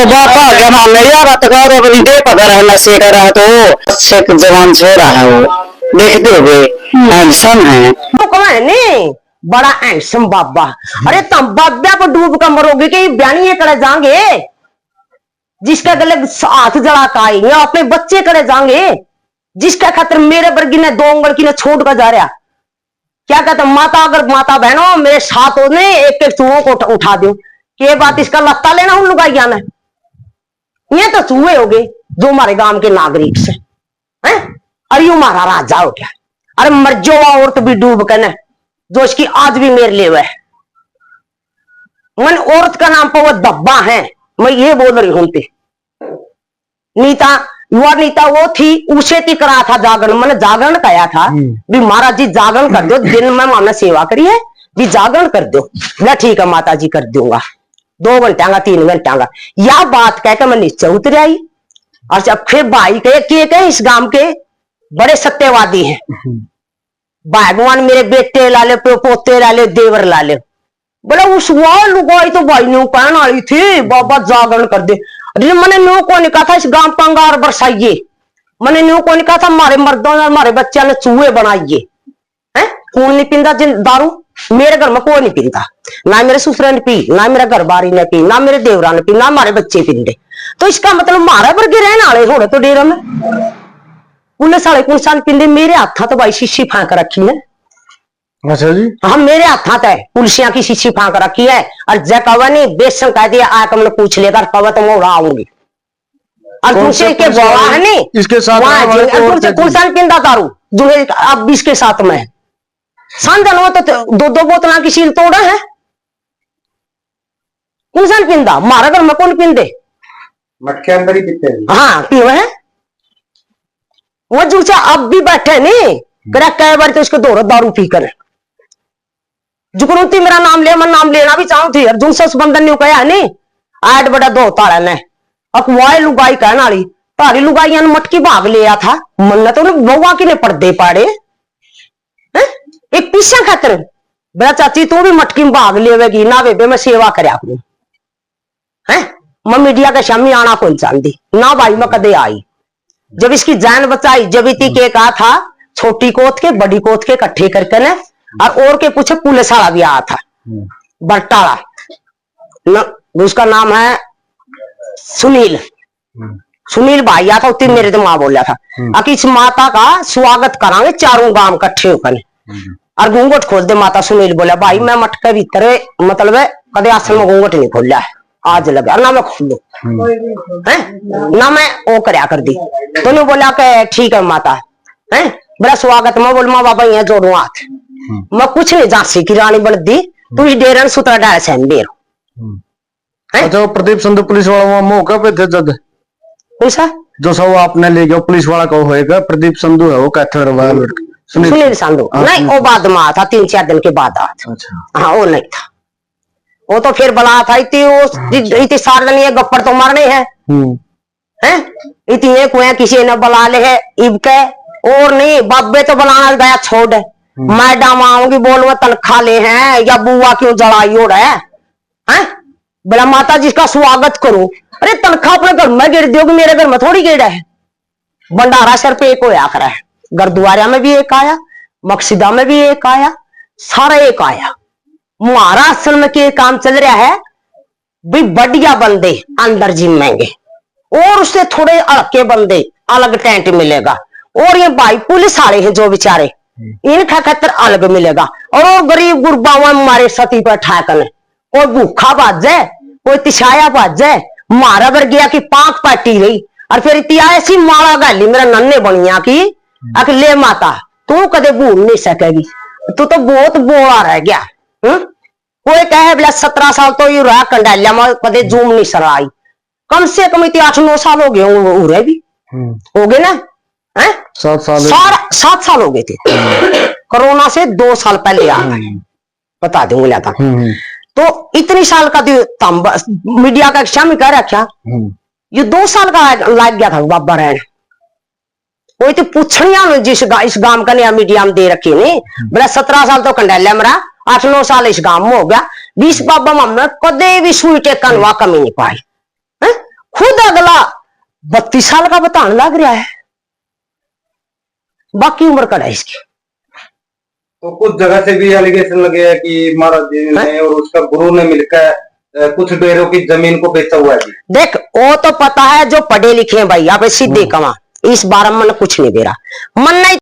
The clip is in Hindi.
बापा क्या नाम है यार, अतगार अपनी दे पता रहना से कर रहा तो अच्छे जवान से रहा है वो, देखते हुए हैंडसम है तो कौन है ने बड़ा हैंडसम बाबा। अरे तुम बाबा को डूब कर मरोगे कि ब्यानी करे जाएंगे, जिसका गले हाथ जला का आई या अपने बच्चे करे जाएंगे, जिसका खातर मेरे वर्गी ने 2 उंगल की ने छोड़ कर जा रहा। क्या कहते माता, अगर माता बहनों मेरे साथ हो ने एक एक चूहों को उठा दो, के बात इसका लत्ता लेना उन लुगाइया ने, ये तो चूहे हो गए जो हमारे गांव के नागरिक से हैं। अरे यू हमारा राजा हो क्या। अरे मर्जो औरत भी डूब कर जो इसकी आज भी मेरे लिए है। मन औरत का नाम पर वो दब्बा है, मैं ये बोल रही हूं। नीता युवा नीता वो थी, उसे ती करा था जागरण, मैंने जागरण कहा था भी महाराज जी जागरण कर दो, दिन में हमने सेवा करी है भी जागरण कर दो। मैं ठीक है माता जी कर दूंगा, 2 घंटा का 3 घंटा का। यह बात कहकर मैं नीचे उतर आई। और जब फिर भाई के इस गांव के बड़े सत्यवादी हैं, भगवान मेरे बेटे ला ले, पोते ला ले, देवर ला ले। बोले उस लुगाई तो भाई ने कहने वाली थी बाबा जागरण कर दे। मैंने न्यू को नहीं कहा था इस गांव पंगार बरसाइए, मैंने न्यू को नहीं कहा था हमारे मर्दों ने हमारे बच्चों ने चूहे बनाइए। हैं कौन नहीं पींदा दारू, मेरे घर में कोई नहीं पीता, ना मेरे ससुर ने पी, ना मेरा घर बारी ने पी, ना मेरे देवरा ने पी, ना हमारे बच्चे पींदे। तो इसका मतलब हमारे वर्गे रहने वाले थोड़े तो डेरा में पुलिस वाले कौन सा पींदे। मेरे हाथा तो भाई शीशी फांक रखी है। अच्छा जी, हम मेरे हाथ है पुलिसिया की शीशी फांक रखी है। और जय कवा नहीं बेसन कह दिया आकर मैंने पूछ लेगा कवा तो मैं उड़ाऊंगी। और तुमसे के गवाह है नहीं इसके साथ पिंदा दारू जो अब इसके साथ में है सांदन हो तो 2 बोतल की सील तोड़ा है। कौन सा पिंदा हमारा घर में कौन पिंदे, मटके अंदर ही पीते हैं। हाँ पीवे है वो जूसा अब भी बैठे नहीं करा कई बार तो इसको दो दारू पी कर जुकरूती मेरा नाम ले, मैं नाम लेना भी चाहूं थी। अर्जुन से बंधन ने कहा नहीं आठ बड़ा 2 ताड़ा ने अखवाए लुगाई कहने वाली तारी लुगाइया ने मटकी भाग लिया था। मन तो बउआ की ने पर्दे पाड़े एक पीछा खातर बड़ा चाची तू भी मटकी में भाग लेवेगी ना बेबे मैं सेवा करया करूं है। मैं मीडिया के शामी आना कौन चाहती ना भाई मैं कदे आई। जब इसकी जान बचाई जब इतनी के कहा था छोटी कोत के बड़ी कोत के इकट्ठे करके ने और के पूछे पुलिस वाला भी आया था बरटाला उसका नाम है सुनील। सुनील भाई आया था उतनी मेरे तो मां बोला था कि इस माता का स्वागत करांगे चारों गांव इकट्ठे होकर और घूंघट खोल दे। माता सुनील बोला भाई मैं मटके भीतर मतलब कदे आसन में घूंघट नहीं खोला है आज लगा ना मैं खोलू है ना मैं वो करया कर दी। तो ने बोला कि ठीक है माता है बड़ा स्वागत। मैं बोल माँ बाबा यहाँ जोड़ू हाथ मैं कुछ नहीं झांसी की रानी बन दी तू इस डेरन सुतरा डाल सहन बेर। अच्छा प्रदीप संधू पुलिस वाला वहां मौका पे थे जब कैसा जो सब आपने ले गया पुलिस वाला को होएगा प्रदीप संधू है वो कैथर सुनील संधू नहीं वो बाद में आया था 3-4 दिन के बाद आया था। अच्छा हाँ वो नहीं था वो तो फिर बला था इतनी सारे गप्पर तो मारने हैं इतनी कुएं किसी ने बुला ले है इब के और नहीं बाबे तो बुलाना गया छोड़ मैडम आऊंगी बोल वो तनखा ले हैं या बुआ क्यों जलाई हो रहा है बोला माता जी का स्वागत करो। अरे तनखा अपने घर में गिर दोगे मेरे घर में थोड़ी गिरा है। भंडारा सर पे एक होया करा है गुरुद्वारा में भी एक आया मकसिदा में भी एक आया सारा एक आया। महाराष्ट्र में के काम चल रहा है भी बढ़िया बंदे अंदर जिमेंगे और उससे थोड़े हल्के बंदे अलग टेंट मिलेगा और ये भाई पुलिस वाले हैं जो बेचारे इनका खतर अलग मिलेगा। और वो गरीब गुरबावा मारे सती पर ठाकन कोई भूखा बाज जाए कोई तिछाया बाज जाए मारा बर गया की पांख पाटी गई और फिर इतिया ऐसी माला गाली मेरा नन्हे बनिया की आख ले माता तू कदे भूल नहीं सकेगी तू तो बहुत बोला रह गया। कोई कहे बोला 17 साल तो यू रहा कंडालिया में कदे जूम नहीं सराई कम से कम इतने 8-9 साल हो गए हो रहे भी हो गए ना है 7 साल हो गए थे। कोरोना से 2 साल पहले आ गए बता दूंगा लिया था तो इतनी साल का मीडिया का शामी कह रखा ये 2 साल का लग गया था बाबा रहने कोई तो पूछनिया जिस इस गांव का नया मीडिया में दे रखी नहीं बोला 17 साल तो कंडालिया मेरा 8-9 साल इस गांव में हो गया 20 बाबा में कदे भी सुई टेकन वहां कमी नहीं पाई 32 साल का बताने लग रहा है, बाकी उम्र कड़ा है इसकी। तो कुछ जगह से भी एलिगेशन लगे हैं कि महाराज जी ने और उसका गुरु ने मिलकर कुछ डेरों की जमीन को बेचा हुआ है जी। देख वो तो पता है जो पढ़े लिखे हैं भाई, आप सीधे कमा, इस बारे में कुछ नहीं दे रहा मन नहीं